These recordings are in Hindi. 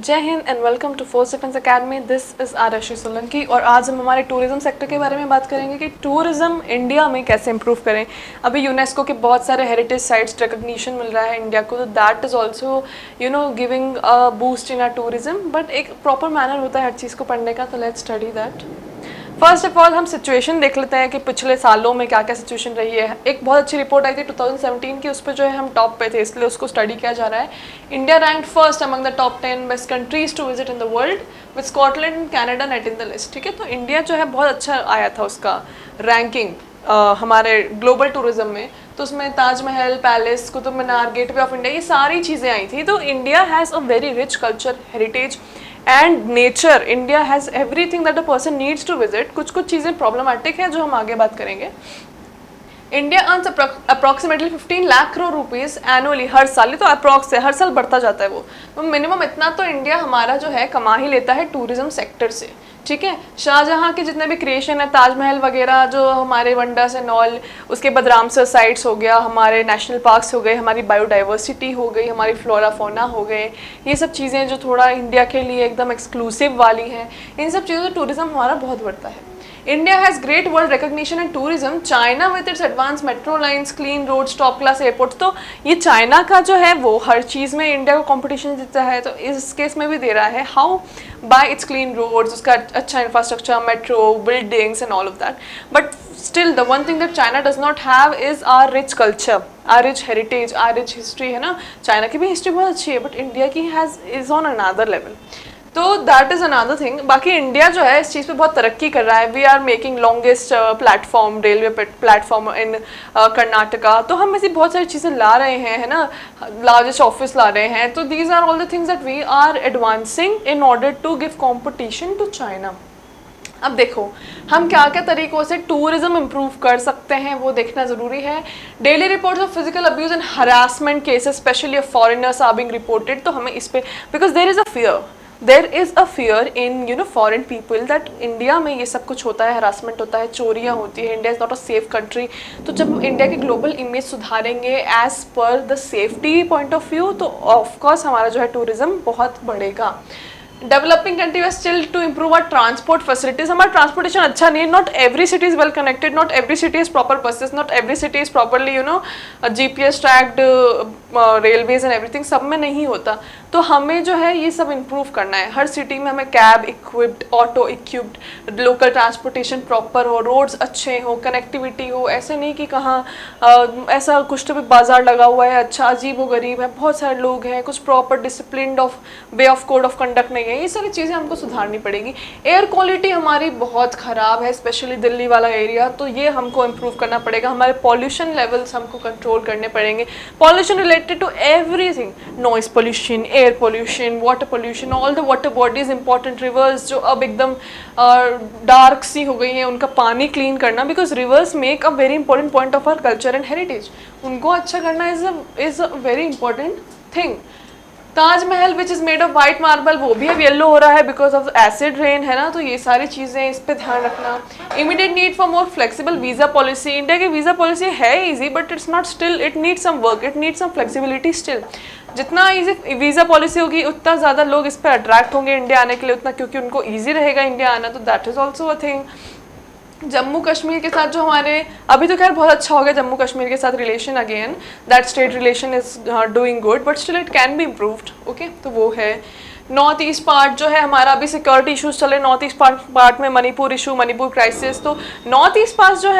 जय हिंद and welcome to Force Defence Academy. This is Aarshi Solanki और आज हम हमारे टूरिज्म सेक्टर के बारे में बात करेंगे कि टूरिज्म इंडिया में कैसे इंप्रूव करें। अभी यूनेस्को के बहुत सारे हेरिटेज साइट्स रिकग्निशन मिल रहा है इंडिया को, तो that is also giving a boost in are tourism. But एक प्रॉपर मैनर होता है हर चीज़ को पढ़ने का, तो let's study that. First of all हम सिचुएशन देख लेते हैं कि पिछले सालों में क्या क्या सिचुएशन रही है। एक बहुत अच्छी रिपोर्ट आई थी 2017 की, उस पर जो है हम टॉप पे थे, इसलिए उसको स्टडी किया जा रहा है। India ranked first among the top 10 best countries to visit in the world with Scotland and Canada net in the list. ठीक है, तो इंडिया जो है बहुत अच्छा आया था उसका रैंकिंग हमारे ग्लोबल टूरिज्म में। तो उसमें Taj Mahal, palace, Qutub Minar, gateway of India, ये सारी चीज़ें आई थी। तो India has a very rich culture, heritage and nature. India has everything that a person needs to visit. कुछ कुछ चीज़ें प्रॉब्लमेटिक हैं जो हम आगे बात करेंगे। India earns approximately 15 lakh crore rupees annually हर साल। ये तो अप्रॉक्स है, हर साल बढ़ता जाता है वो। तो मिनिमम इतना तो इंडिया हमारा जो है कमा ही लेता है टूरिज्म सेक्टर से। ठीक है, शाहजहाँ के जितने भी क्रिएशन है, ताजमहल वगैरह, जो हमारे वंडर्स एंड ऑल, उसके बाद रामसर साइट्स हो गया, हमारे नेशनल पार्क्स हो गए, हमारी बायोडाइवर्सिटी हो गई, हमारी फ्लोरा फोना हो गए, ये सब चीज़ें जो थोड़ा इंडिया के लिए एकदम एक्सक्लूसिव वाली हैं, इन सब चीज़ों से टूरिज्म हमारा बहुत बढ़ता है। India has great world recognition in tourism. China with its advanced metro lines, clean roads, top class airports. तो ये चाइना का जो है वो हर चीज़ में इंडिया को कंपटीशन देता है, तो इस केस में भी दे रहा है। How? By its clean roads, उसका अच्छा infrastructure, metro, buildings and all of that. But still the one thing that China does not have is our rich culture, our rich heritage, our rich history. है ना, चाइना की भी हिस्ट्री बहुत अच्छी है, बट इंडिया की इज ऑन अनदर लेवल। तो दैट इज़ अनदर थिंग। बाकी इंडिया जो है इस चीज़ पे बहुत तरक्की कर रहा है। We are making longest platform, railway platform in Karnataka. तो हम ऐसी बहुत सारी चीज़ें ला रहे हैं, है ना, लार्जेस्ट ऑफिस ला रहे हैं। तो these are all the things that we are advancing in order to give competition to China. अब देखो हम क्या क्या तरीक़ों से टूरिज्म इम्प्रूव कर सकते हैं, वो देखना ज़रूरी है। Daily reports of physical abuse and harassment cases specially of foreigners are being reported. तो हमें इस पर, because there is a fear in foreign people that India में ये सब कुछ होता है, हरासमेंट होता है, चोरियाँ होती है, India is not a safe country. तो जब इंडिया की ग्लोबल इमेज सुधारेंगे as per the safety point of view, तो ऑफकोर्स हमारा जो है टूरिज्म बहुत बढ़ेगा। डेवलपिंग कंट्री है still to improve our transport facilities. हमारा ट्रांसपोर्टेशन अच्छा नहीं है, not every city is well connected, not every city is proper buses, not every city is properly GPS tracked railways and everything, सब में नहीं होता। तो हमें जो है ये सब इम्प्रूव करना है। हर सिटी में हमें cab equipped, auto equipped, local transportation proper हो, रोड्स अच्छे हो, कनेक्टिविटी हो। ऐसे नहीं कि कहाँ ऐसा कुछ तो भी बाजार लगा हुआ है, अच्छा अजीब व गरीब है, बहुत सारे लोग हैं, कुछ proper discipline of way of code of conduct नहीं है। ये सारी चीज़ें हमको सुधारनी पड़ेगी। एयर क्वालिटी हमारी बहुत ख़राब है, स्पेशली दिल्ली वाला एरिया, तो ये हमको इम्प्रूव करना पड़ेगा। हमारे पॉल्यूशन लेवल्स हमको कंट्रोल करने पड़ेंगे। Pollution related to everything, noise pollution, air pollution, water pollution, all the water bodies, important rivers जो अब एकदम डार्क सी हो गई हैं, उनका पानी क्लीन करना, because reverse make a very important point of our culture and heritage. उनको अच्छा करना is a very important thing. Taj Mahal which is made of white marble, वो भी अब येलो हो रहा है बिकॉज ऑफ एसिड रेन, है ना। तो ये सारी चीज़ें, इस पे ध्यान रखना। Immediate need for more flexible visa policy. India की वीज़ा पॉलिसी है easy, but it's not, still it need some work, it need some flexibility still. जितना ईजी वीज़ा पॉलिसी होगी उतना ज़्यादा लोग इस पर अट्रैक्ट होंगे इंडिया आने के लिए, उतना क्योंकि उनको ईजी रहेगा इंडिया आना। तो that is also a thing. Jammu Kashmir के साथ जो हमारे, अभी तो खैर बहुत अच्छा हो गया जम्मू कश्मीर के साथ relation, again that state relation is doing good, but still it can be improved. Okay, तो वो है। नॉर्थ ईस्ट पार्ट जो है हमारा, अभी सिक्योरिटी इशूज़ चले नॉर्थ ईस्ट पार्ट में, मणिपुर इशू, मणिपुर क्राइसिस। तो नॉर्थ ईस्ट पार्ट जो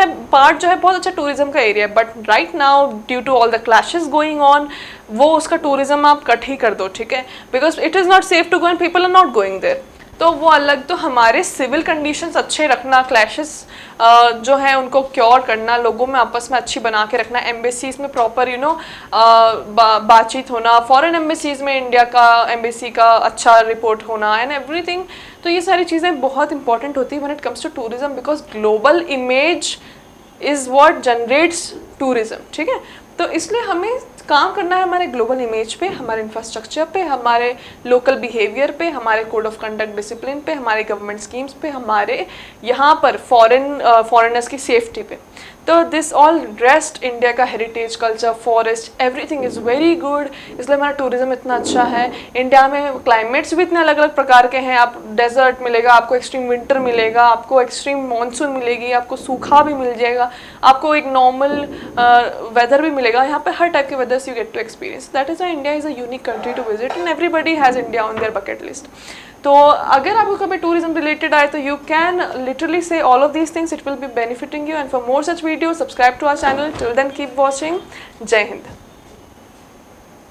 है बहुत अच्छा टूरिज्म का एरिया है, but right now due to all the clashes going on, वो उसका टूरिज्म आप कट ही कर दो। ठीक है, because it is not safe to go and people are not going there, तो वो अलग। तो हमारे सिविल कंडीशंस अच्छे रखना, क्लैशेस जो है उनको क्योर करना, लोगों में आपस में अच्छी बना के रखना, एम्बेसीज में प्रॉपर बातचीत होना, फॉरेन एम्बेसीज में इंडिया का एम्बेसी का अच्छा रिपोर्ट होना एंड एवरीथिंग। तो ये सारी चीज़ें बहुत इंपॉर्टेंट होती है when it comes to tourism, because global image is what generates tourism. ठीक है, तो इसलिए हमें काम करना है हमारे ग्लोबल इमेज पे, हमारे इंफ्रास्ट्रक्चर पे, हमारे लोकल बिहेवियर पे, हमारे कोड ऑफ कंडक्ट डिसिप्लिन पे, हमारे गवर्नमेंट स्कीम्स पे, हमारे यहाँ पर फॉरेनर्स की सेफ्टी पे। तो दिस ऑल रेस्ट इंडिया का heritage, culture, forest, everything is very good, इसलिए हमारा टूरिज्म इतना अच्छा है। इंडिया में क्लाइमेट्स भी इतने अलग अलग प्रकार के हैं, आप डेजर्ट मिलेगा, आपको एक्सट्रीम विंटर मिलेगा, आपको एक्सट्रीम मानसून मिलेगी, आपको सूखा भी मिल जाएगा, आपको एक नॉर्मल वेदर भी मिलेगा। यहाँ पे हर टाइप के weathers you get to experience. That is India is a unique country to visit and everybody has India on their bucket list. तो अगर आपको कभी टूरिज्म रिलेटेड आए तो you can literally say all of these things, it will be benefiting you. And for more such video subscribe to our channel. Till then keep watching. जय हिंद।